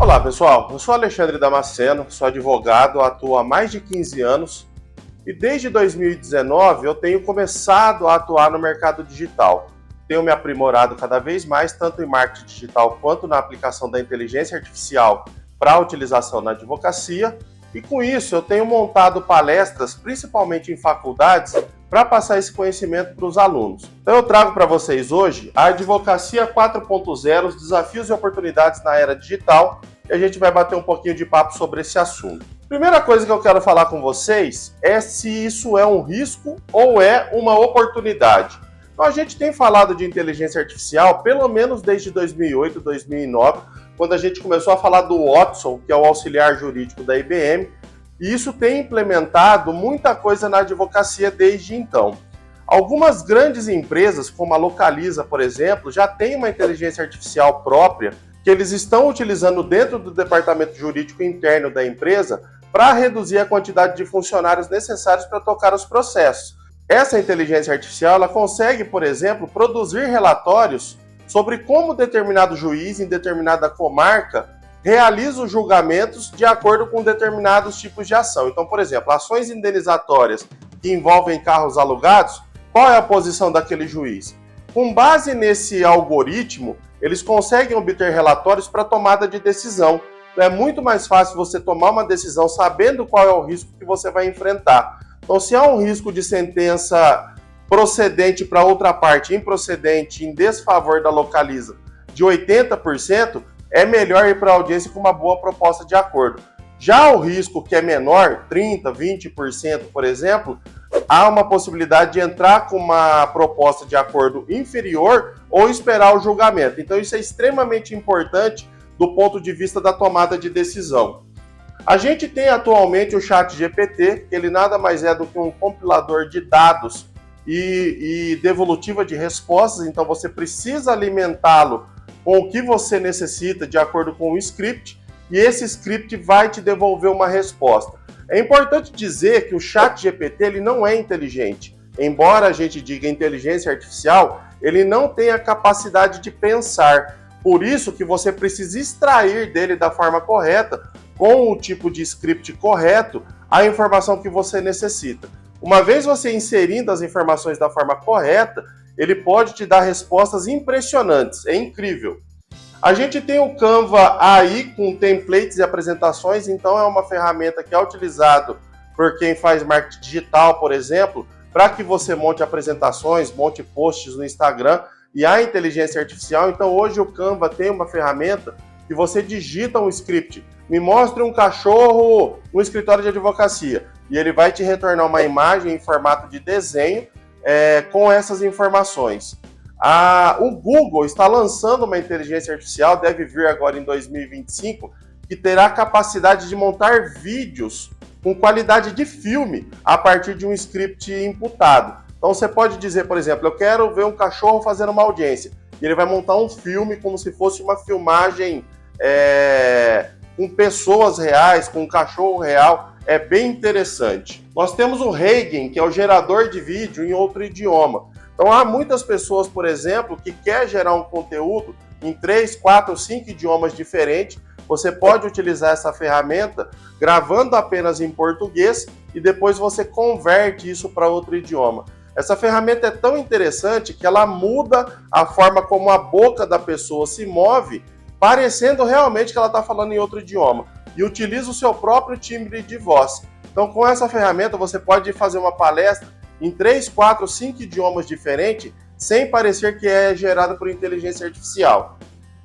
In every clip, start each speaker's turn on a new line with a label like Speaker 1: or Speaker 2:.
Speaker 1: Olá pessoal, eu sou Alexandre Damasceno, sou advogado, atuo há mais de 15 anos e desde 2019 eu tenho começado a atuar no mercado digital. Tenho me aprimorado cada vez mais, tanto em marketing digital quanto na aplicação da inteligência artificial para a utilização na advocacia, e com isso eu tenho montado palestras, principalmente em faculdades, para passar esse conhecimento para os alunos. Então eu trago para vocês hoje a Advocacia 4.0, os desafios e oportunidades na era digital, e a gente vai bater um pouquinho de papo sobre esse assunto. Primeira coisa que eu quero falar com vocês é se isso é um risco ou é uma oportunidade. Então a gente tem falado de inteligência artificial pelo menos desde 2008, 2009, quando a gente começou a falar do Watson, que é o auxiliar jurídico da IBM, e isso tem implementado muita coisa na advocacia desde então. Algumas grandes empresas, como a Localiza, por exemplo, já têm uma inteligência artificial própria que eles estão utilizando dentro do departamento jurídico interno da empresa para reduzir a quantidade de funcionários necessários para tocar os processos. Essa inteligência artificial ela consegue, por exemplo, produzir relatórios sobre como determinado juiz em determinada comarca realiza os julgamentos de acordo com determinados tipos de ação. Então, por exemplo, ações indenizatórias que envolvem carros alugados, qual é a posição daquele juiz? Com base nesse algoritmo, eles conseguem obter relatórios para tomada de decisão. É muito mais fácil você tomar uma decisão sabendo qual é o risco que você vai enfrentar. Então, se há um risco de sentença procedente para outra parte, improcedente, em desfavor da Localiza, de 80%, é melhor ir para a audiência com uma boa proposta de acordo. Já o risco que é menor, 30%, 20%, por exemplo, há uma possibilidade de entrar com uma proposta de acordo inferior ou esperar o julgamento. Então isso é extremamente importante do ponto de vista da tomada de decisão. A gente tem atualmente o ChatGPT, que ele nada mais é do que um compilador de dados e devolutiva de respostas, então você precisa alimentá-lo com o que você necessita de acordo com o script, e esse script vai te devolver uma resposta. É importante dizer que o ChatGPT ele não é inteligente. Embora a gente diga inteligência artificial, ele não tem a capacidade de pensar. Por isso que você precisa extrair dele da forma correta, com o tipo de script correto, a informação que você necessita. Uma vez você inserindo as informações da forma correta, ele pode te dar respostas impressionantes. É incrível. A gente tem o Canva AI com templates e apresentações, então é uma ferramenta que é utilizada por quem faz marketing digital, por exemplo, para que você monte apresentações, monte posts no Instagram, e a inteligência artificial. Então hoje o Canva tem uma ferramenta que você digita um script, me mostre um cachorro no escritório de advocacia, e ele vai te retornar uma imagem em formato de desenho com essas informações. O Google está lançando uma inteligência artificial, deve vir agora em 2025, que terá a capacidade de montar vídeos com qualidade de filme a partir de um script imputado. Então você pode dizer, por exemplo, eu quero ver um cachorro fazendo uma audiência, e ele vai montar um filme como se fosse uma filmagem com pessoas reais, com um cachorro real. É bem interessante. Nós temos o Hagen, que é o gerador de vídeo em outro idioma. Então há muitas pessoas, por exemplo, que quer gerar um conteúdo em 3, 4, 5 idiomas diferentes. Você pode utilizar essa ferramenta gravando apenas em português e depois você converte isso para outro idioma. Essa ferramenta é tão interessante que ela muda a forma como a boca da pessoa se move, parecendo realmente que ela está falando em outro idioma, e utiliza o seu próprio timbre de voz. Então com essa ferramenta você pode fazer uma palestra em 3, 4, 5 idiomas diferentes, sem parecer que é gerada por inteligência artificial.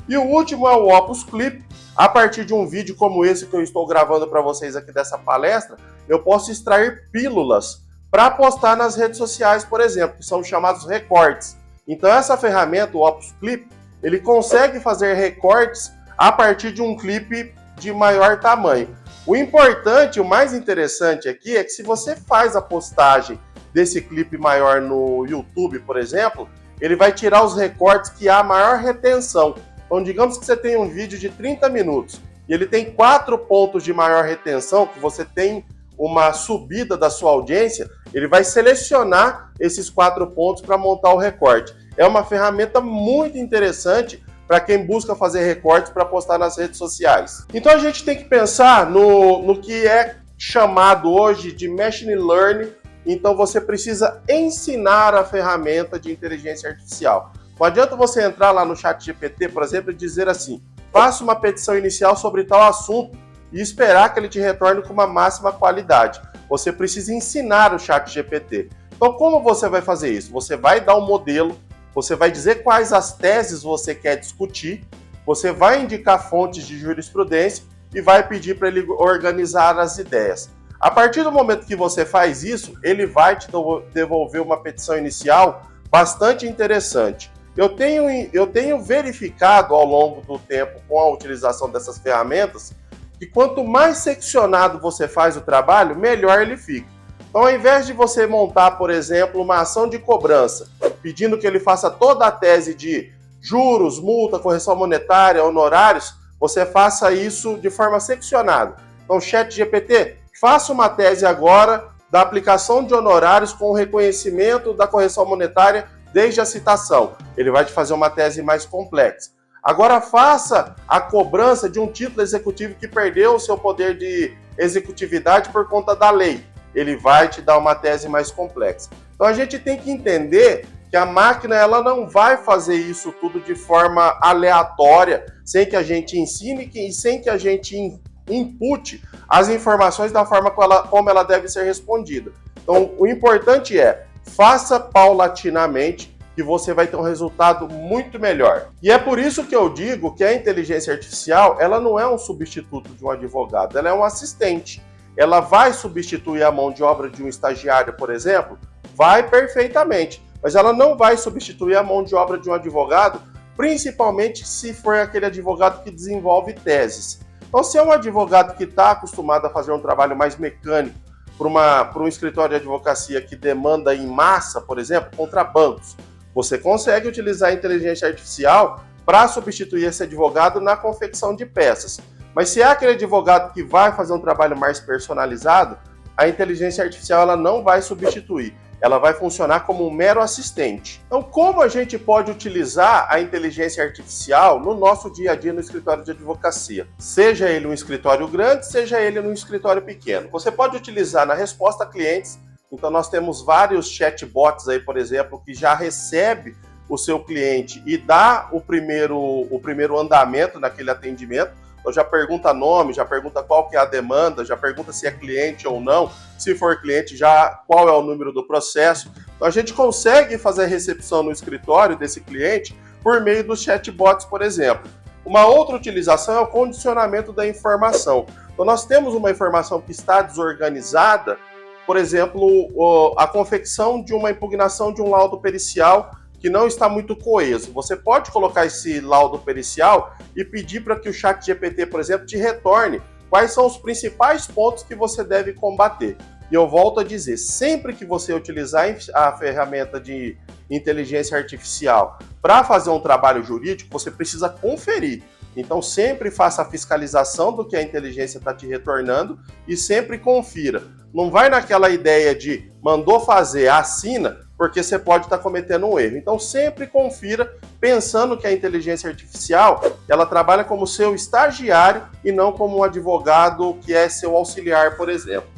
Speaker 1: E o último é o Opus Clip. A partir de um vídeo como esse que eu estou gravando para vocês aqui dessa palestra, eu posso extrair pílulas para postar nas redes sociais, por exemplo, que são chamados recortes. Então essa ferramenta, o Opus Clip, ele consegue fazer recortes a partir de um clipe de maior tamanho. O importante, o mais interessante aqui é que se você faz a postagem desse clipe maior no YouTube, por exemplo, ele vai tirar os recortes que há maior retenção. Então, digamos que você tem um vídeo de 30 minutos e ele tem 4 pontos de maior retenção, que você tem uma subida da sua audiência, ele vai selecionar esses 4 pontos para montar o recorte. É uma ferramenta muito interessante para quem busca fazer recortes para postar nas redes sociais. Então a gente tem que pensar no que é chamado hoje de Machine Learning. Então você precisa ensinar a ferramenta de inteligência artificial. Não adianta você entrar lá no ChatGPT, por exemplo, e dizer assim: faça uma petição inicial sobre tal assunto e esperar que ele te retorne com uma máxima qualidade. Você precisa ensinar o ChatGPT. Então, como você vai fazer isso? Você vai dar um modelo, você vai dizer quais as teses você quer discutir, você vai indicar fontes de jurisprudência e vai pedir para ele organizar as ideias. A partir do momento que você faz isso, ele vai te devolver uma petição inicial bastante interessante. Eu tenho verificado ao longo do tempo, com a utilização dessas ferramentas, que quanto mais seccionado você faz o trabalho, melhor ele fica. Então, ao invés de você montar, por exemplo, uma ação de cobrança, pedindo que ele faça toda a tese de juros, multa, correção monetária, honorários, você faça isso de forma seccionada. Então, ChatGPT, faça uma tese agora da aplicação de honorários com o reconhecimento da correção monetária desde a citação. Ele vai te fazer uma tese mais complexa. Agora faça a cobrança de um título executivo que perdeu o seu poder de executividade por conta da lei. Ele vai te dar uma tese mais complexa. Então a gente tem que entender que a máquina ela não vai fazer isso tudo de forma aleatória, sem que a gente ensine e sem que a gente inpute as informações da forma como ela deve ser respondida. Então o importante é, faça paulatinamente, que você vai ter um resultado muito melhor. E é por isso que eu digo que a inteligência artificial, ela não é um substituto de um advogado, ela é um assistente. Ela vai substituir a mão de obra de um estagiário, por exemplo? Vai perfeitamente, mas ela não vai substituir a mão de obra de um advogado, principalmente se for aquele advogado que desenvolve teses. Então, se é um advogado que está acostumado a fazer um trabalho mais mecânico para um escritório de advocacia que demanda em massa, por exemplo, contra bancos, você consegue utilizar a inteligência artificial para substituir esse advogado na confecção de peças. Mas se é aquele advogado que vai fazer um trabalho mais personalizado, a inteligência artificial ela não vai substituir. Ela vai funcionar como um mero assistente. Então, como a gente pode utilizar a inteligência artificial no nosso dia a dia no escritório de advocacia? Seja ele um escritório grande, seja ele um escritório pequeno. Você pode utilizar na resposta a clientes. Então, nós temos vários chatbots aí, por exemplo, que já recebe o seu cliente e dá o primeiro andamento naquele atendimento. Então, já pergunta nome, já pergunta qual que é a demanda, já pergunta se é cliente ou não. Se for cliente, já qual é o número do processo. Então, a gente consegue fazer a recepção no escritório desse cliente por meio dos chatbots, por exemplo. Uma outra utilização é o condicionamento da informação. Então, nós temos uma informação que está desorganizada, por exemplo, a confecção de uma impugnação de um laudo pericial que não está muito coeso. Você pode colocar esse laudo pericial e pedir para que o ChatGPT, por exemplo, te retorne quais são os principais pontos que você deve combater. E eu volto a dizer, sempre que você utilizar a ferramenta de inteligência artificial para fazer um trabalho jurídico, você precisa conferir. Então sempre faça a fiscalização do que a inteligência está te retornando e sempre confira. Não vai naquela ideia de mandou fazer, assina, porque você pode estar cometendo um erro. Então sempre confira, pensando que a inteligência artificial ela trabalha como seu estagiário e não como um advogado que é seu auxiliar, por exemplo.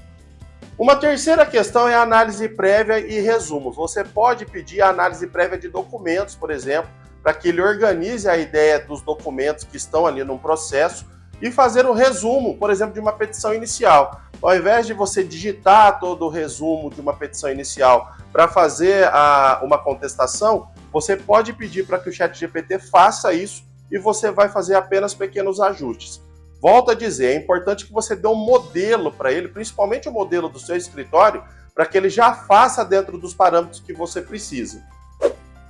Speaker 1: Uma terceira questão é a análise prévia e resumos. Você pode pedir a análise prévia de documentos, por exemplo, para que ele organize a ideia dos documentos que estão ali num processo e fazer o resumo, por exemplo, de uma petição inicial. Ao invés de você digitar todo o resumo de uma petição inicial para fazer uma contestação, você pode pedir para que o ChatGPT faça isso e você vai fazer apenas pequenos ajustes. Volto a dizer, é importante que você dê um modelo para ele, principalmente o modelo do seu escritório, para que ele já faça dentro dos parâmetros que você precisa.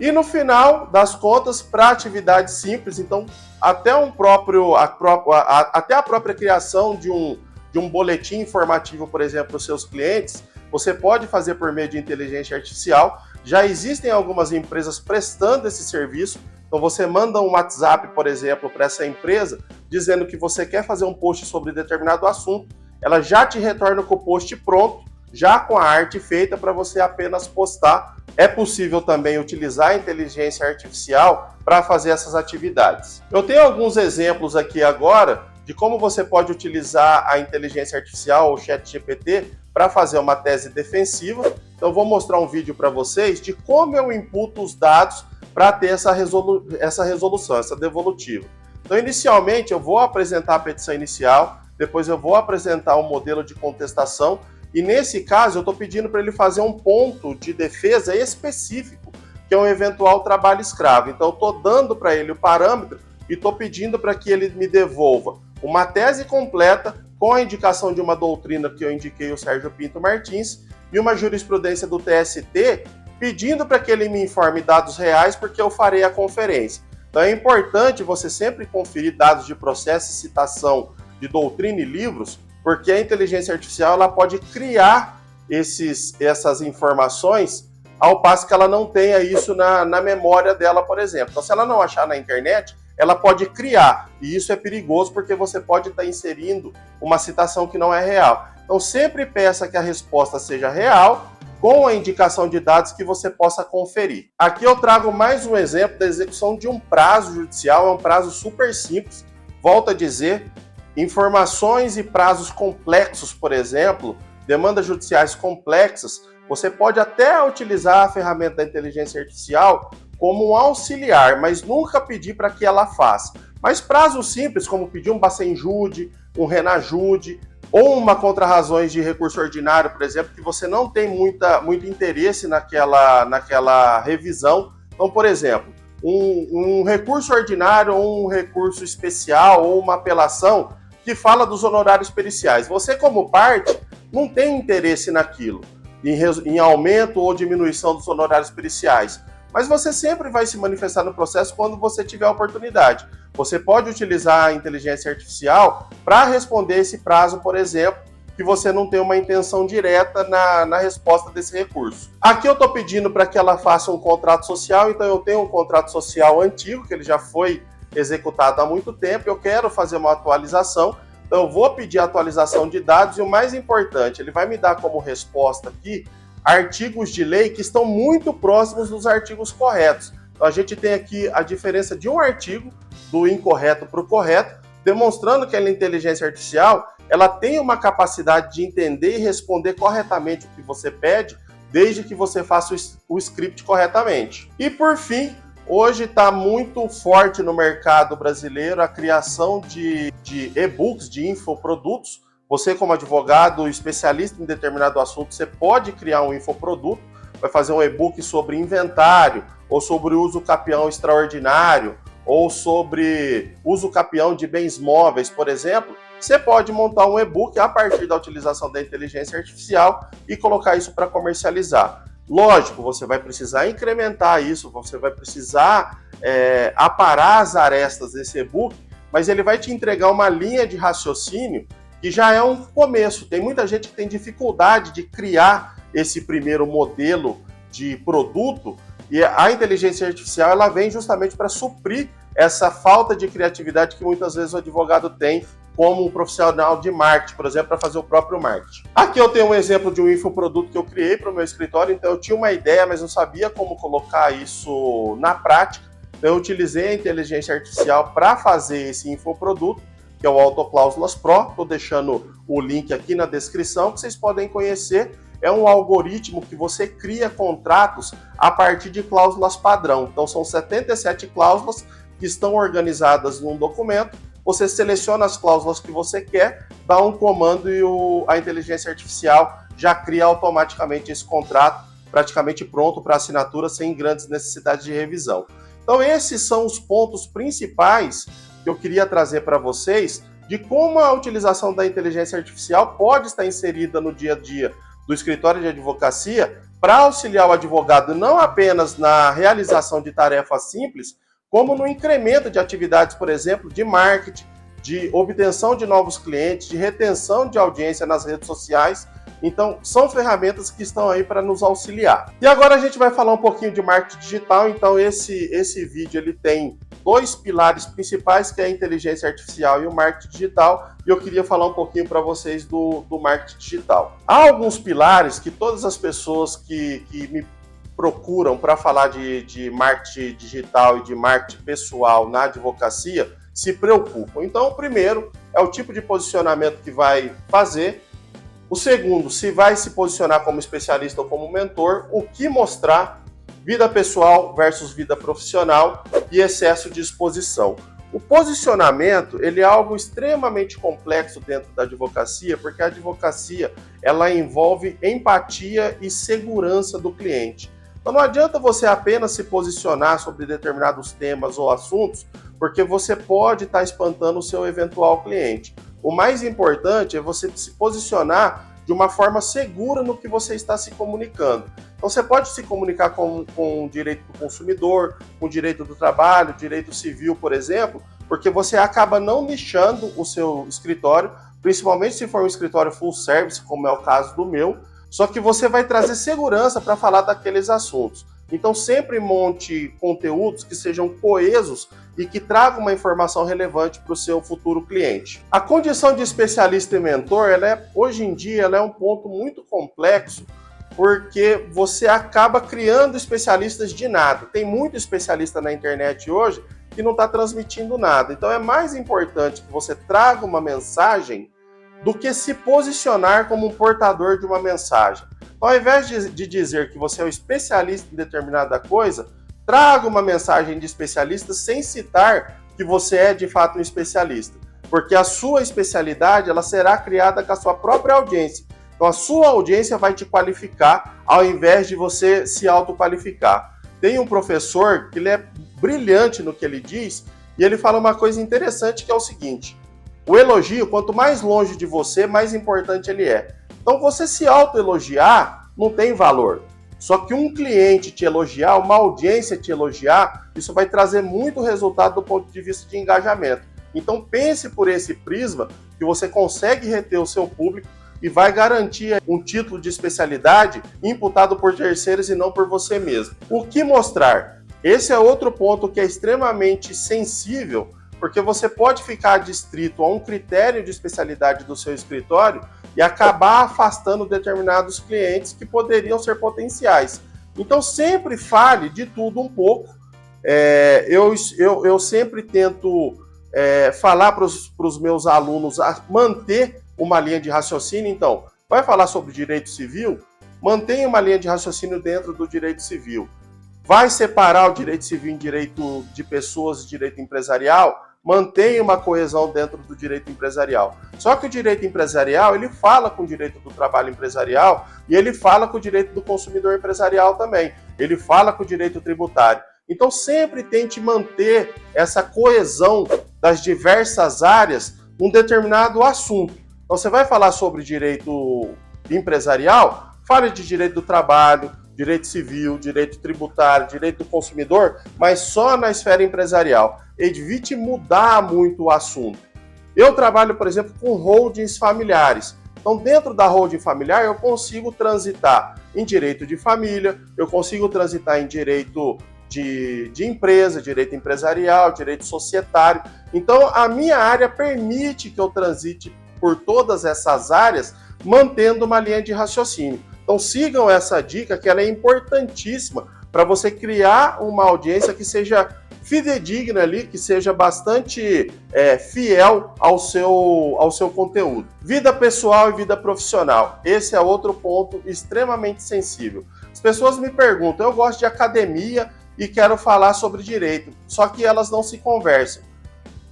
Speaker 1: E no final das contas, para atividades simples, então até a própria criação de um boletim informativo, por exemplo, para os seus clientes, você pode fazer por meio de inteligência artificial. Já existem algumas empresas prestando esse serviço. Então você manda um WhatsApp, por exemplo, para essa empresa, dizendo que você quer fazer um post sobre determinado assunto. Ela já te retorna com o post pronto, já com a arte feita para você apenas postar é possível também utilizar a inteligência artificial para fazer essas atividades. Eu tenho alguns exemplos aqui agora de como você pode utilizar a inteligência artificial ou o ChatGPT para fazer uma tese defensiva. Então, vou mostrar um vídeo para vocês de como eu imputo os dados para ter essa resolução, essa devolutiva. Então, inicialmente, eu vou apresentar a petição inicial, depois eu vou apresentar um modelo de contestação, e nesse caso eu estou pedindo para ele fazer um ponto de defesa específico, que é um eventual trabalho escravo. Então, eu estou dando para ele o parâmetro e estou pedindo para que ele me devolva uma tese completa com a indicação de uma doutrina que eu indiquei, o Sérgio Pinto Martins, e uma jurisprudência do TST, pedindo para que ele me informe dados reais, porque eu farei a conferência. Então é importante você sempre conferir dados de processo e citação de doutrina e livros, porque a inteligência artificial ela pode criar essas informações, ao passo que ela não tenha isso na memória dela, por exemplo. Então, se ela não achar na internet, ela pode criar, e isso é perigoso porque você pode estar inserindo uma citação que não é real. Então, sempre peça que a resposta seja real, com a indicação de dados que você possa conferir. Aqui eu trago mais um exemplo da execução de um prazo judicial, é um prazo super simples. Volto a dizer, informações e prazos complexos, por exemplo, demandas judiciais complexas, você pode até utilizar a ferramenta da inteligência artificial como um auxiliar, mas nunca pedir para que ela faça. Mas prazos simples, como pedir um Bacenjude, um Renajude, ou uma contra-razões de recurso ordinário, por exemplo, que você não tem muito interesse naquela revisão. Então, por exemplo, um recurso ordinário ou um recurso especial ou uma apelação que fala dos honorários periciais. Você, como parte, não tem interesse naquilo, em aumento ou diminuição dos honorários periciais. Mas você sempre vai se manifestar no processo quando você tiver a oportunidade. Você pode utilizar a inteligência artificial para responder esse prazo, por exemplo, que você não tem uma intenção direta na resposta desse recurso. Aqui eu estou pedindo para que ela faça um contrato social, então eu tenho um contrato social antigo, que ele já foi executado há muito tempo, eu quero fazer uma atualização, então eu vou pedir a atualização de dados e o mais importante, ele vai me dar como resposta aqui artigos de lei que estão muito próximos dos artigos corretos. Então a gente tem aqui a diferença de um artigo do incorreto para o correto, demonstrando que a inteligência artificial ela tem uma capacidade de entender e responder corretamente o que você pede, desde que você faça o script corretamente. E por fim, hoje está muito forte no mercado brasileiro a criação de e-books, de infoprodutos. Você, como advogado especialista em determinado assunto, você pode criar um infoproduto, vai fazer um e-book sobre inventário, ou sobre uso capião extraordinário, ou sobre uso capião de bens móveis, por exemplo. Você pode montar um e-book a partir da utilização da inteligência artificial e colocar isso para comercializar. Lógico, você vai precisar incrementar isso, você vai precisar aparar as arestas desse e-book, mas ele vai te entregar uma linha de raciocínio que já é um começo. Tem muita gente que tem dificuldade de criar esse primeiro modelo de produto e a inteligência artificial ela vem justamente para suprir essa falta de criatividade que muitas vezes o advogado tem como um profissional de marketing, por exemplo, para fazer o próprio marketing. Aqui eu tenho um exemplo de um infoproduto que eu criei para o meu escritório, então eu tinha uma ideia, mas não sabia como colocar isso na prática. Então eu utilizei a inteligência artificial para fazer esse infoproduto, que é o AutoCláusulas Pro. Estou deixando o link aqui na descrição, que vocês podem conhecer. É um algoritmo que você cria contratos a partir de cláusulas padrão. Então são 77 cláusulas que estão organizadas num documento. Você seleciona as cláusulas que você quer, dá um comando e a inteligência artificial já cria automaticamente esse contrato praticamente pronto para assinatura, sem grandes necessidades de revisão. Então esses são os pontos principais que eu queria trazer para vocês de como a utilização da inteligência artificial pode estar inserida no dia a dia do escritório de advocacia para auxiliar o advogado não apenas na realização de tarefas simples, como no incremento de atividades, por exemplo, de marketing, de obtenção de novos clientes, de retenção de audiência nas redes sociais. Então, são ferramentas que estão aí para nos auxiliar. E agora a gente vai falar um pouquinho de marketing digital. Então, esse vídeo ele tem dois pilares principais, que é a inteligência artificial e o marketing digital. E eu queria falar um pouquinho para vocês do marketing digital. Há alguns pilares que todas as pessoas que me procuram para falar de marketing digital e de marketing pessoal na advocacia se preocupam. Então, o primeiro é o tipo de posicionamento que vai fazer. O segundo, se vai se posicionar como especialista ou como mentor, o que mostrar, vida pessoal versus vida profissional e excesso de exposição. O posicionamento, ele é algo extremamente complexo dentro da advocacia, porque a advocacia, ela envolve empatia e segurança do cliente. Então não adianta você apenas se posicionar sobre determinados temas ou assuntos, porque você pode estar espantando o seu eventual cliente. O mais importante é você se posicionar de uma forma segura no que você está se comunicando. Então você pode se comunicar com o direito do consumidor, com o direito do trabalho, direito civil, por exemplo, porque você acaba não nichando o seu escritório, principalmente se for um escritório full service, como é o caso do meu, só que você vai trazer segurança para falar daqueles assuntos. Então sempre monte conteúdos que sejam coesos e que tragam uma informação relevante para o seu futuro cliente. A condição de especialista e mentor, hoje em dia, ela é um ponto muito complexo, porque você acaba criando especialistas de nada. Tem muito especialista na internet hoje que não está transmitindo nada. Então é mais importante que você traga uma mensagem do que se posicionar como um portador de uma mensagem. Então, ao invés de dizer que você é um especialista em determinada coisa, traga uma mensagem de especialista sem citar que você é de fato um especialista. Porque a sua especialidade, ela será criada com a sua própria audiência. Então a sua audiência vai te qualificar ao invés de você se autoqualificar. Tem um professor que ele é brilhante no que ele diz e ele fala uma coisa interessante que é o seguinte: o elogio, quanto mais longe de você, mais importante ele é. Então você se autoelogiar não tem valor. Só que um cliente te elogiar, uma audiência te elogiar, isso vai trazer muito resultado do ponto de vista de engajamento. Então pense por esse prisma que você consegue reter o seu público e vai garantir um título de especialidade imputado por terceiros e não por você mesmo. O que mostrar? Esse é outro ponto que é extremamente sensível, porque você pode ficar adstrito a um critério de especialidade do seu escritório e acabar afastando determinados clientes que poderiam ser potenciais. Então sempre fale de tudo um pouco. Eu sempre tento falar para os meus alunos a manter uma linha de raciocínio. Então, vai falar sobre direito civil? Mantenha uma linha de raciocínio dentro do direito civil. Vai separar o direito civil em direito de pessoas e direito empresarial? Mantenha uma coesão dentro do direito empresarial. Só que o direito empresarial, ele fala com o direito do trabalho empresarial e ele fala com o direito do consumidor empresarial também. Ele fala com o direito tributário. Então sempre tente manter essa coesão das diversas áreas num determinado assunto. Então você vai falar sobre direito empresarial, fale de direito do trabalho, direito civil, direito tributário, direito do consumidor, mas só na esfera empresarial. Evite mudar muito o assunto. Eu trabalho, por exemplo, com holdings familiares. Então, dentro da holding familiar, eu consigo transitar em direito de família, eu consigo transitar em direito de empresa, direito empresarial, direito societário. Então, a minha área permite que eu transite por todas essas áreas, mantendo uma linha de raciocínio. Então sigam essa dica, que ela é importantíssima para você criar uma audiência que seja fidedigna ali, que seja bastante fiel ao seu conteúdo. Vida pessoal e vida profissional. Esse é outro ponto extremamente sensível. As pessoas me perguntam, eu gosto de academia e quero falar sobre direito, só que elas não se conversam.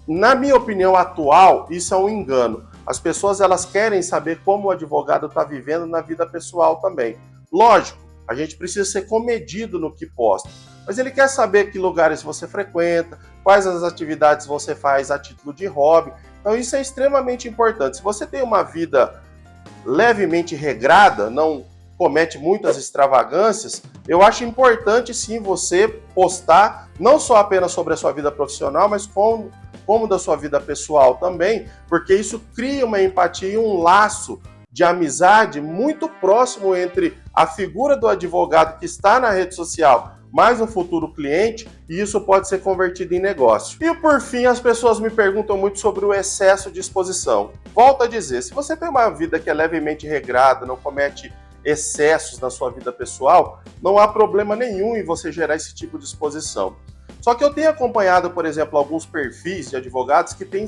Speaker 1: Na minha opinião atual, isso é um engano. As pessoas elas querem saber como o advogado está vivendo na vida pessoal também. Lógico, a gente precisa ser comedido no que posta, mas ele quer saber que lugares você frequenta, quais as atividades você faz a título de hobby. Então isso é extremamente importante. Se você tem uma vida levemente regrada, não comete muitas extravagâncias, eu acho importante sim você postar não só apenas sobre a sua vida profissional, mas como da sua vida pessoal também, porque isso cria uma empatia e um laço de amizade muito próximo entre a figura do advogado que está na rede social mais um futuro cliente, e isso pode ser convertido em negócio. E por fim, as pessoas me perguntam muito sobre o excesso de exposição. Volto a dizer, se você tem uma vida que é levemente regrada, não comete excessos na sua vida pessoal, não há problema nenhum em você gerar esse tipo de exposição. Só que eu tenho acompanhado, por exemplo, alguns perfis de advogados que têm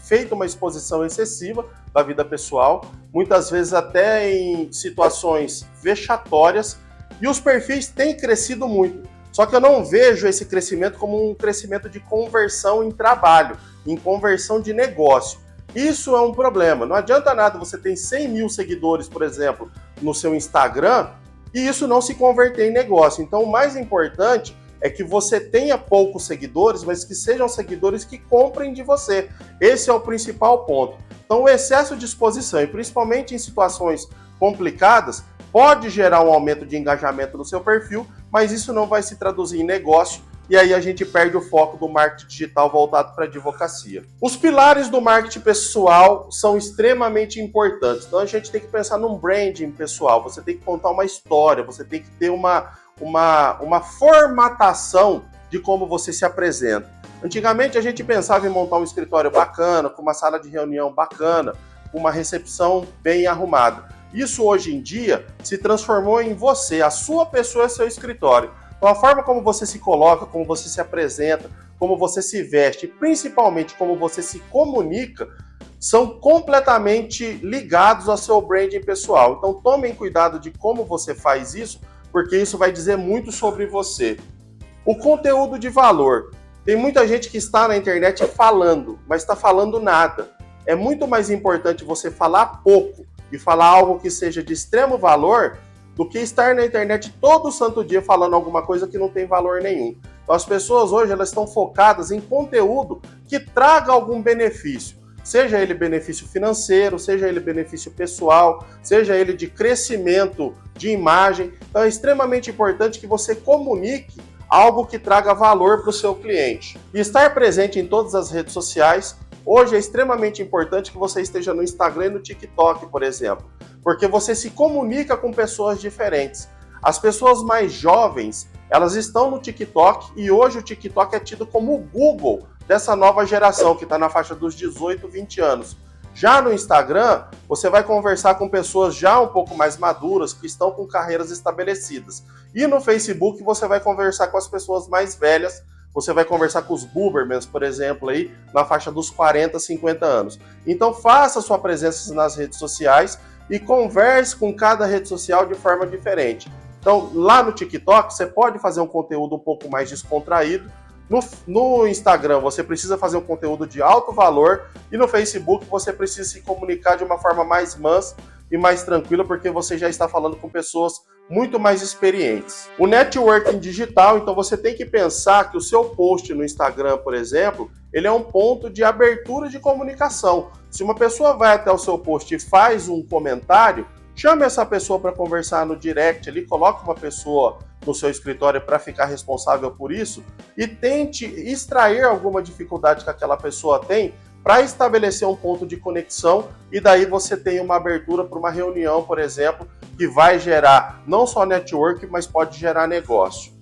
Speaker 1: feito uma exposição excessiva da vida pessoal, muitas vezes até em situações vexatórias, e os perfis têm crescido muito. Só que eu não vejo esse crescimento como um crescimento de conversão em trabalho, em conversão de negócio. Isso é um problema. Não adianta nada você ter 100 mil seguidores, por exemplo, no seu Instagram, e isso não se converter em negócio. Então, o mais importante é que você tenha poucos seguidores, mas que sejam seguidores que comprem de você. Esse é o principal ponto. Então, o excesso de exposição, e principalmente em situações complicadas, pode gerar um aumento de engajamento no seu perfil, mas isso não vai se traduzir em negócio, e aí a gente perde o foco do marketing digital voltado para a advocacia. Os pilares do marketing pessoal são extremamente importantes. Então a gente tem que pensar num branding pessoal, você tem que contar uma história, você tem que ter uma formatação de como você se apresenta. Antigamente a gente pensava em montar um escritório bacana, com uma sala de reunião bacana, com uma recepção bem arrumada. Isso hoje em dia se transformou em você, a sua pessoa é seu escritório. Então a forma como você se coloca, como você se apresenta, como você se veste, e principalmente como você se comunica, são completamente ligados ao seu branding pessoal. Então tomem cuidado de como você faz isso, porque isso vai dizer muito sobre você. O conteúdo de valor. Tem muita gente que está na internet falando, mas está falando nada. É muito mais importante você falar pouco e falar algo que seja de extremo valor do que estar na internet todo santo dia falando alguma coisa que não tem valor nenhum. Então as pessoas hoje elas estão focadas em conteúdo que traga algum benefício, seja ele benefício financeiro, seja ele benefício pessoal, seja ele de crescimento de imagem. Então é extremamente importante que você comunique algo que traga valor para o seu cliente. E estar presente em todas as redes sociais. Hoje é extremamente importante que você esteja no Instagram e no TikTok, por exemplo, porque você se comunica com pessoas diferentes. As pessoas mais jovens, elas estão no TikTok e hoje o TikTok é tido como o Google dessa nova geração que está na faixa dos 18, 20 anos. Já no Instagram, você vai conversar com pessoas já um pouco mais maduras, que estão com carreiras estabelecidas. E no Facebook, você vai conversar com as pessoas mais velhas. Você vai conversar com os boomermans, por exemplo, aí, na faixa dos 40, 50 anos. Então faça sua presença nas redes sociais e converse com cada rede social de forma diferente. Então, lá no TikTok, você pode fazer um conteúdo um pouco mais descontraído. No Instagram, você precisa fazer um conteúdo de alto valor. E no Facebook, você precisa se comunicar de uma forma mais mansa e mais tranquila, porque você já está falando com pessoas muito mais experientes. O networking digital, então você tem que pensar que o seu post no Instagram, por exemplo, ele é um ponto de abertura de comunicação. Se uma pessoa vai até o seu post e faz um comentário, chame essa pessoa para conversar no direct ali, coloque uma pessoa no seu escritório para ficar responsável por isso e tente extrair alguma dificuldade que aquela pessoa tem para estabelecer um ponto de conexão e daí você tem uma abertura para uma reunião, por exemplo, que vai gerar não só network, mas pode gerar negócio.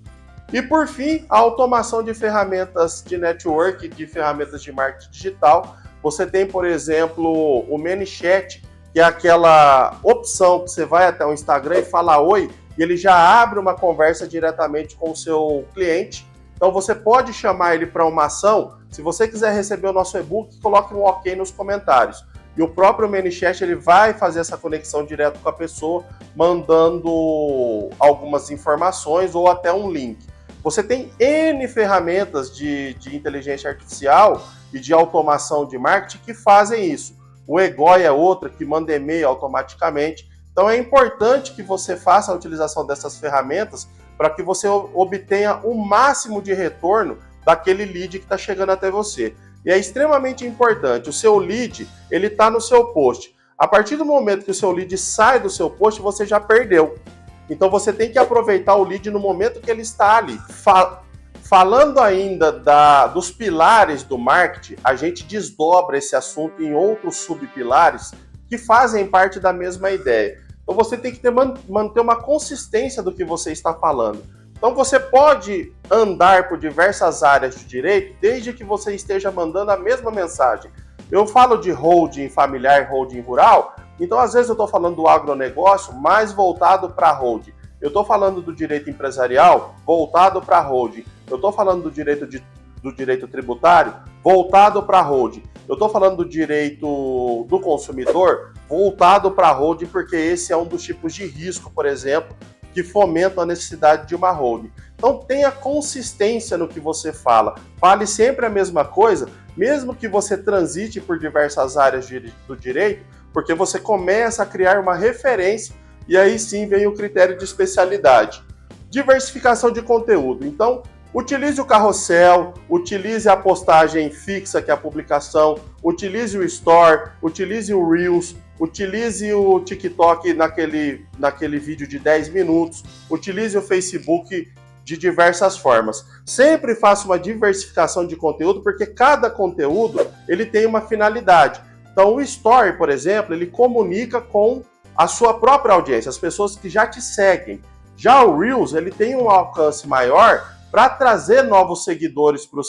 Speaker 1: E por fim, a automação de ferramentas de network, de ferramentas de marketing digital. Você tem, por exemplo, o ManyChat, que é aquela opção que você vai até o Instagram e fala oi, e ele já abre uma conversa diretamente com o seu cliente. Então você pode chamar ele para uma ação. Se você quiser receber o nosso e-book, coloque um ok nos comentários. E o próprio ManyChat ele vai fazer essa conexão direto com a pessoa, mandando algumas informações ou até um link. Você tem N ferramentas de inteligência artificial e de automação de marketing que fazem isso. O Egoi é outra que manda e-mail automaticamente. Então é importante que você faça a utilização dessas ferramentas para que você obtenha o máximo de retorno daquele lead que está chegando até você. E é extremamente importante, o seu lead, ele está no seu post. A partir do momento que o seu lead sai do seu post, você já perdeu. Então você tem que aproveitar o lead no momento que ele está ali. Falando ainda dos pilares do marketing, a gente desdobra esse assunto em outros subpilares que fazem parte da mesma ideia. Então você tem que manter uma consistência do que você está falando. Então você pode andar por diversas áreas de direito desde que você esteja mandando a mesma mensagem. Eu falo de holding familiar, holding rural, Então, às vezes eu estou falando do agronegócio mais voltado para a holding. Eu estou falando do direito empresarial voltado para a holding. Eu estou falando do direito tributário voltado para a holding. Eu estou falando do direito do consumidor voltado para a holding, porque esse é um dos tipos de risco, por exemplo, que fomentam a necessidade de uma holding. Então tenha consistência no que você fala. Fale sempre a mesma coisa, mesmo que você transite por diversas áreas do direito, porque você começa a criar uma referência e aí sim vem o critério de especialidade. Diversificação de conteúdo. Então, utilize o carrossel, utilize a postagem fixa, que é a publicação, utilize o Store, utilize o Reels, utilize o TikTok naquele vídeo de 10 minutos, utilize o Facebook de diversas formas. Sempre faça uma diversificação de conteúdo, porque cada conteúdo ele tem uma finalidade. Então, o Story, por exemplo, ele comunica com a sua própria audiência, as pessoas que já te seguem. Já o Reels, ele tem um alcance maior para trazer novos seguidores para o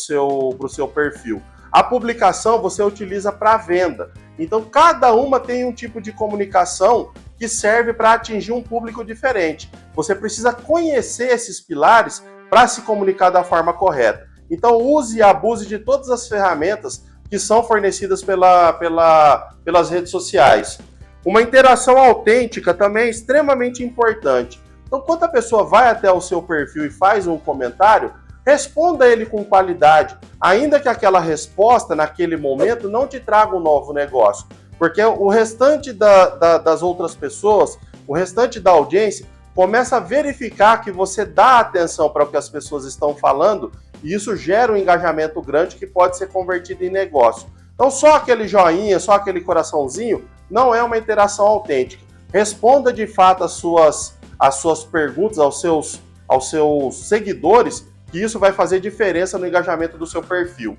Speaker 1: seu perfil. A publicação você utiliza para venda. Então, cada uma tem um tipo de comunicação que serve para atingir um público diferente. Você precisa conhecer esses pilares para se comunicar da forma correta. Então, use e abuse de todas as ferramentas que são fornecidas pelas redes sociais. Uma interação autêntica também é extremamente importante. Então, quando a pessoa vai até o seu perfil e faz um comentário, responda ele com qualidade, ainda que aquela resposta, naquele momento, não te traga um novo negócio. Porque o restante das outras pessoas, o restante da audiência, começa a verificar que você dá atenção para o que as pessoas estão falando, e isso gera um engajamento grande que pode ser convertido em negócio. Então, só aquele joinha, só aquele coraçãozinho, não é uma interação autêntica. Responda de fato as suas perguntas aos seus seguidores, que isso vai fazer diferença no engajamento do seu perfil.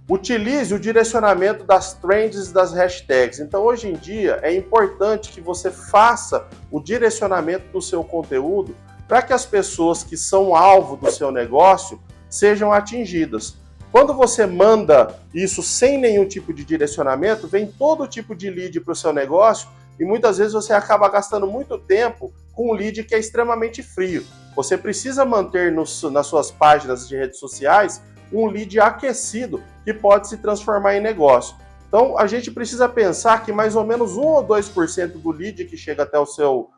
Speaker 1: Utilize o direcionamento das trends e das hashtags. Então, hoje em dia, é importante que você faça o direcionamento do seu conteúdo para que as pessoas que são alvo do seu negócio sejam atingidas. Quando você manda isso sem nenhum tipo de direcionamento, vem todo tipo de lead para o seu negócio e muitas vezes você acaba gastando muito tempo com um lead que é extremamente frio. Você precisa manter nas suas páginas de redes sociais um lead aquecido que pode se transformar em negócio. Então, a gente precisa pensar que mais ou menos 1 ou 2% do lead que chega até o seu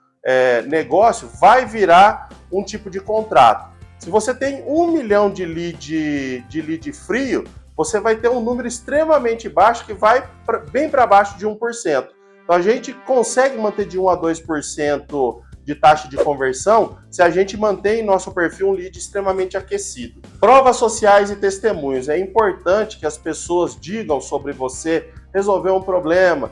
Speaker 1: negócio vai virar um tipo de contrato. Se você tem 1 milhão de lead frio, você vai ter um número extremamente baixo que vai bem para baixo de 1%. Então, a gente consegue manter de 1 a 2% de taxa de conversão se a gente mantém em nosso perfil um lead extremamente aquecido. Provas sociais e testemunhos. É importante que as pessoas digam sobre você, resolveu um problema,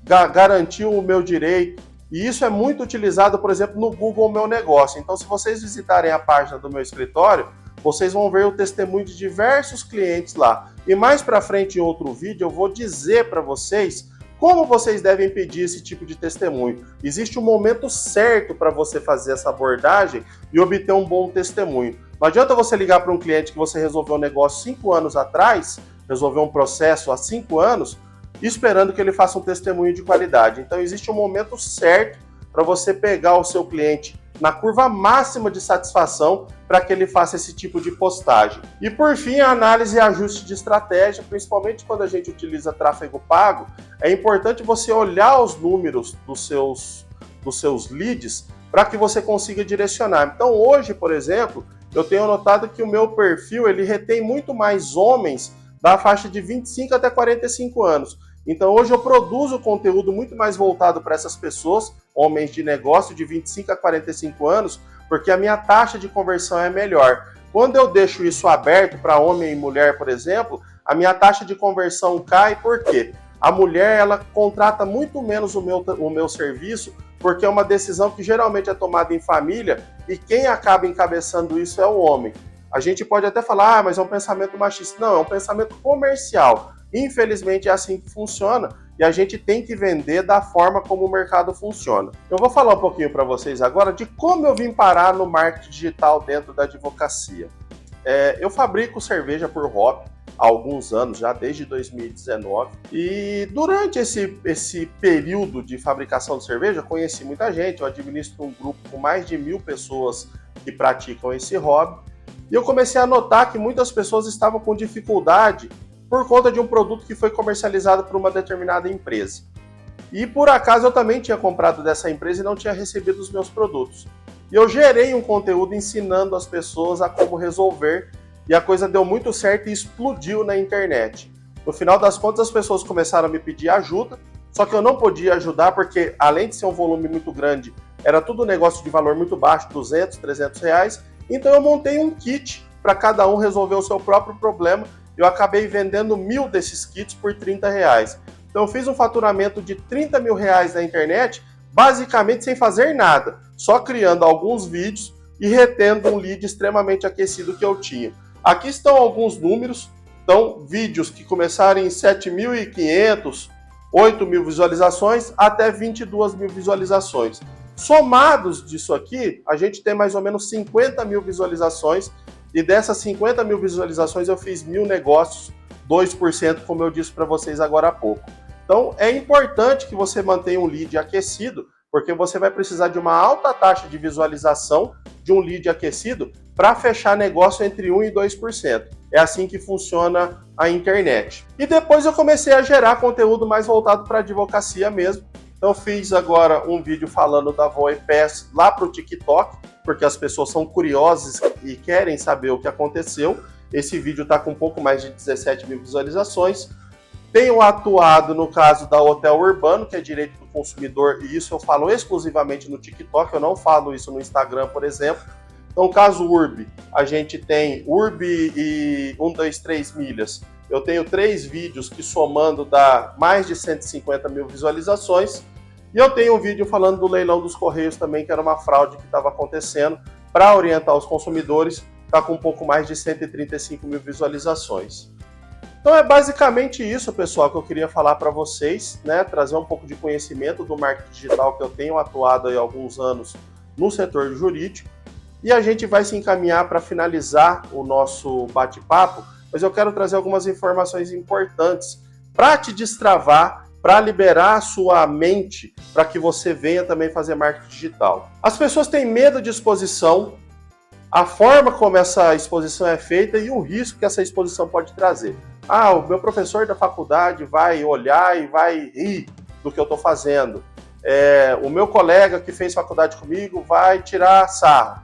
Speaker 1: garantiu o meu direito. E isso é muito utilizado, por exemplo, no Google Meu Negócio. Então, se vocês visitarem a página do meu escritório, vocês vão ver o testemunho de diversos clientes lá. E mais para frente, em outro vídeo, eu vou dizer para vocês como vocês devem pedir esse tipo de testemunho. Existe um momento certo para você fazer essa abordagem e obter um bom testemunho. Não adianta você ligar para um cliente que você resolveu um negócio 5 anos atrás, resolveu um processo há 5 anos, esperando que ele faça um testemunho de qualidade. Então existe um momento certo para você pegar o seu cliente na curva máxima de satisfação para que ele faça esse tipo de postagem. E por fim, a análise e ajuste de estratégia, principalmente quando a gente utiliza tráfego pago, é importante você olhar os números dos seus leads para que você consiga direcionar. Então hoje, por exemplo, eu tenho notado que o meu perfil ele retém muito mais homens da faixa de 25 até 45 anos. Então hoje eu produzo conteúdo muito mais voltado para essas pessoas, homens de negócio de 25 a 45 anos, porque a minha taxa de conversão é melhor. Quando eu deixo isso aberto para homem e mulher, por exemplo, a minha taxa de conversão cai, por quê? A mulher ela contrata muito menos o meu serviço, porque é uma decisão que geralmente é tomada em família e quem acaba encabeçando isso é o homem. A gente pode até falar, mas é um pensamento machista. Não, é um pensamento comercial. Infelizmente é assim que funciona e a gente tem que vender da forma como o mercado funciona. Eu vou falar um pouquinho para vocês agora de como eu vim parar no marketing digital dentro da advocacia. Eu fabrico cerveja por hobby há alguns anos, já desde 2019. E durante esse período de fabricação de cerveja, conheci muita gente. Eu administro um grupo com mais de 1.000 pessoas que praticam esse hobby. E eu comecei a notar que muitas pessoas estavam com dificuldade por conta de um produto que foi comercializado por uma determinada empresa. E por acaso eu também tinha comprado dessa empresa e não tinha recebido os meus produtos. E eu gerei um conteúdo ensinando as pessoas a como resolver, e a coisa deu muito certo e explodiu na internet. No final das contas, as pessoas começaram a me pedir ajuda, só que eu não podia ajudar porque, além de ser um volume muito grande, era tudo um negócio de valor muito baixo, 200, 300 reais. Então eu montei um kit para cada um resolver o seu próprio problema. Eu acabei vendendo 1.000 desses kits por 30 reais. Então eu fiz um faturamento de 30 mil reais na internet, basicamente sem fazer nada, só criando alguns vídeos e retendo um lead extremamente aquecido que eu tinha. Aqui estão alguns números, então vídeos que começaram em 7.500, 8.000 visualizações até 22 mil visualizações. Somados disso aqui, a gente tem mais ou menos 50 mil visualizações, e dessas 50 mil visualizações eu fiz 1.000 negócios, 2%, como eu disse para vocês agora há pouco. Então é importante que você mantenha um lead aquecido, porque você vai precisar de uma alta taxa de visualização de um lead aquecido para fechar negócio entre 1% e 2%. É assim que funciona a internet. E depois eu comecei a gerar conteúdo mais voltado para advocacia mesmo. Então fiz agora um vídeo falando da VoiPass lá para o TikTok, porque as pessoas são curiosas e querem saber o que aconteceu. Esse vídeo está com um pouco mais de 17 mil visualizações. Tenho atuado no caso da Hotel Urbano, que é direito do consumidor, e isso eu falo exclusivamente no TikTok, eu não falo isso no Instagram, por exemplo. Então, o caso Urb, a gente tem Urb e 123 milhas. Eu tenho 3 vídeos que somando dá mais de 150 mil visualizações. E eu tenho um vídeo falando do leilão dos Correios também, que era uma fraude que estava acontecendo, para orientar os consumidores, está com um pouco mais de 135 mil visualizações. Então é basicamente isso, pessoal, que eu queria falar para vocês, né? Trazer um pouco de conhecimento do marketing digital, que eu tenho atuado há alguns anos no setor jurídico. E a gente vai se encaminhar para finalizar o nosso bate-papo, mas eu quero trazer algumas informações importantes para te destravar, para liberar a sua mente, para que você venha também fazer marketing digital. As pessoas têm medo de exposição, a forma como essa exposição é feita e o risco que essa exposição pode trazer. Ah, o meu professor da faculdade vai olhar e vai rir do que eu estou fazendo. O meu colega que fez faculdade comigo vai tirar sarro.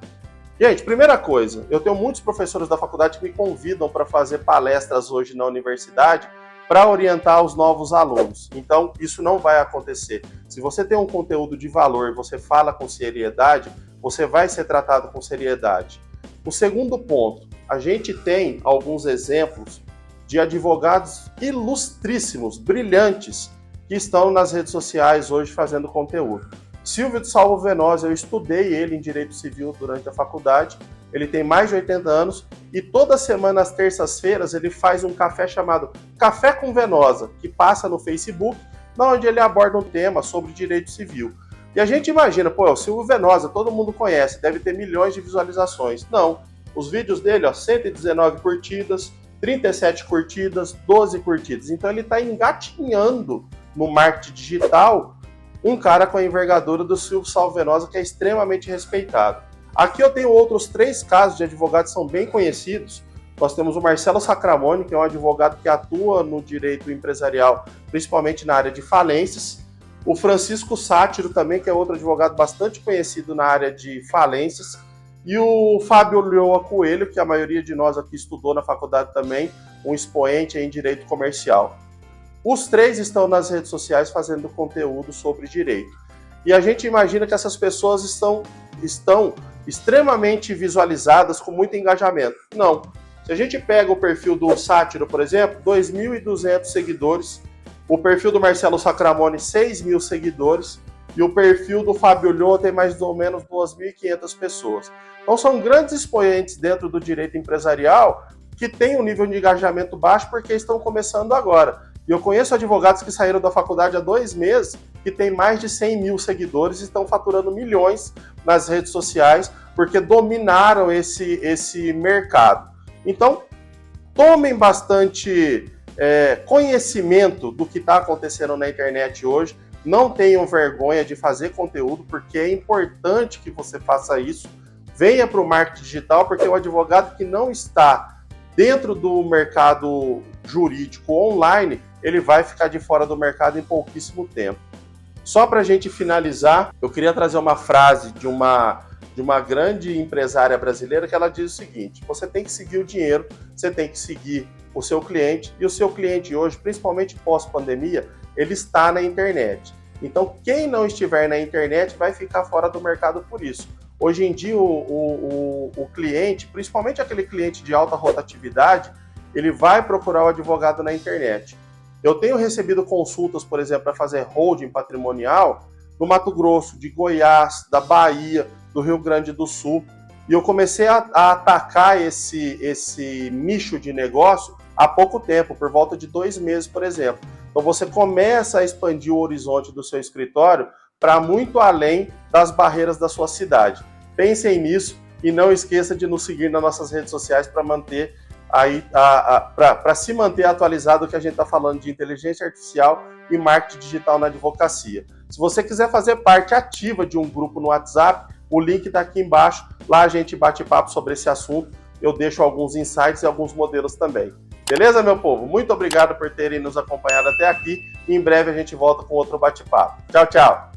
Speaker 1: Gente, primeira coisa, eu tenho muitos professores da faculdade que me convidam para fazer palestras hoje na universidade para orientar os novos alunos. Então, isso não vai acontecer. Se você tem um conteúdo de valor e você fala com seriedade, você vai ser tratado com seriedade. O segundo ponto, a gente tem alguns exemplos de advogados ilustríssimos, brilhantes, que estão nas redes sociais hoje fazendo conteúdo. Silvio de Salvo Venosa, eu estudei ele em Direito Civil durante a faculdade, ele tem mais de 80 anos e toda semana, às terças-feiras, ele faz um café chamado Café com Venosa, que passa no Facebook, onde ele aborda um tema sobre direito civil. E a gente imagina, pô, o Silvio Venosa, todo mundo conhece, deve ter milhões de visualizações. Não, os vídeos dele, 119 curtidas, 37 curtidas, 12 curtidas. Então ele está engatinhando no marketing digital um cara com a envergadura do Silvio Salvo Venosa, que é extremamente respeitado. Aqui eu tenho outros 3 casos de advogados que são bem conhecidos. Nós temos o Marcelo Sacramone, que é um advogado que atua no direito empresarial, principalmente na área de falências. O Francisco Sátiro também, que é outro advogado bastante conhecido na área de falências. E o Fábio Lioa Coelho, que a maioria de nós aqui estudou na faculdade também, um expoente em direito comercial. Os 3 estão nas redes sociais fazendo conteúdo sobre direito. E a gente imagina que essas pessoas estão extremamente visualizadas, com muito engajamento. Não. Se a gente pega o perfil do Sátiro, por exemplo, 2.200 seguidores, o perfil do Marcelo Sacramone, 6.000 seguidores, e o perfil do Fábio Lioa tem mais ou menos 2.500 pessoas. Então são grandes expoentes dentro do direito empresarial que têm um nível de engajamento baixo porque estão começando agora. E eu conheço advogados que saíram da faculdade há 2 meses que têm mais de 100 mil seguidores e estão faturando milhões nas redes sociais porque dominaram esse mercado. Então, tomem bastante conhecimento do que está acontecendo na internet hoje. Não tenham vergonha de fazer conteúdo, porque é importante que você faça isso. Venha para o marketing digital, porque o advogado que não está dentro do mercado jurídico online, ele vai ficar de fora do mercado em pouquíssimo tempo. Só para a gente finalizar, eu queria trazer uma frase de uma grande empresária brasileira, que ela diz o seguinte: você tem que seguir o dinheiro, você tem que seguir o seu cliente, e o seu cliente hoje, principalmente pós-pandemia, ele está na internet. Então, quem não estiver na internet vai ficar fora do mercado por isso. Hoje em dia, o cliente, principalmente aquele cliente de alta rotatividade, ele vai procurar o advogado na internet. Eu tenho recebido consultas, por exemplo, para fazer holding patrimonial no Mato Grosso, de Goiás, da Bahia, do Rio Grande do Sul. E eu comecei a atacar esse nicho de negócio há pouco tempo, por volta de 2 meses, por exemplo. Então você começa a expandir o horizonte do seu escritório para muito além das barreiras da sua cidade. Pensem nisso e não esqueça de nos seguir nas nossas redes sociais para manter para se manter atualizado do que a gente está falando de inteligência artificial e marketing digital na advocacia. Se você quiser fazer parte ativa de um grupo no WhatsApp, o link está aqui embaixo. Lá a gente bate papo sobre esse assunto. Eu deixo alguns insights e alguns modelos também. Beleza, meu povo? Muito obrigado por terem nos acompanhado até aqui. Em breve a gente volta com outro bate-papo. Tchau, tchau!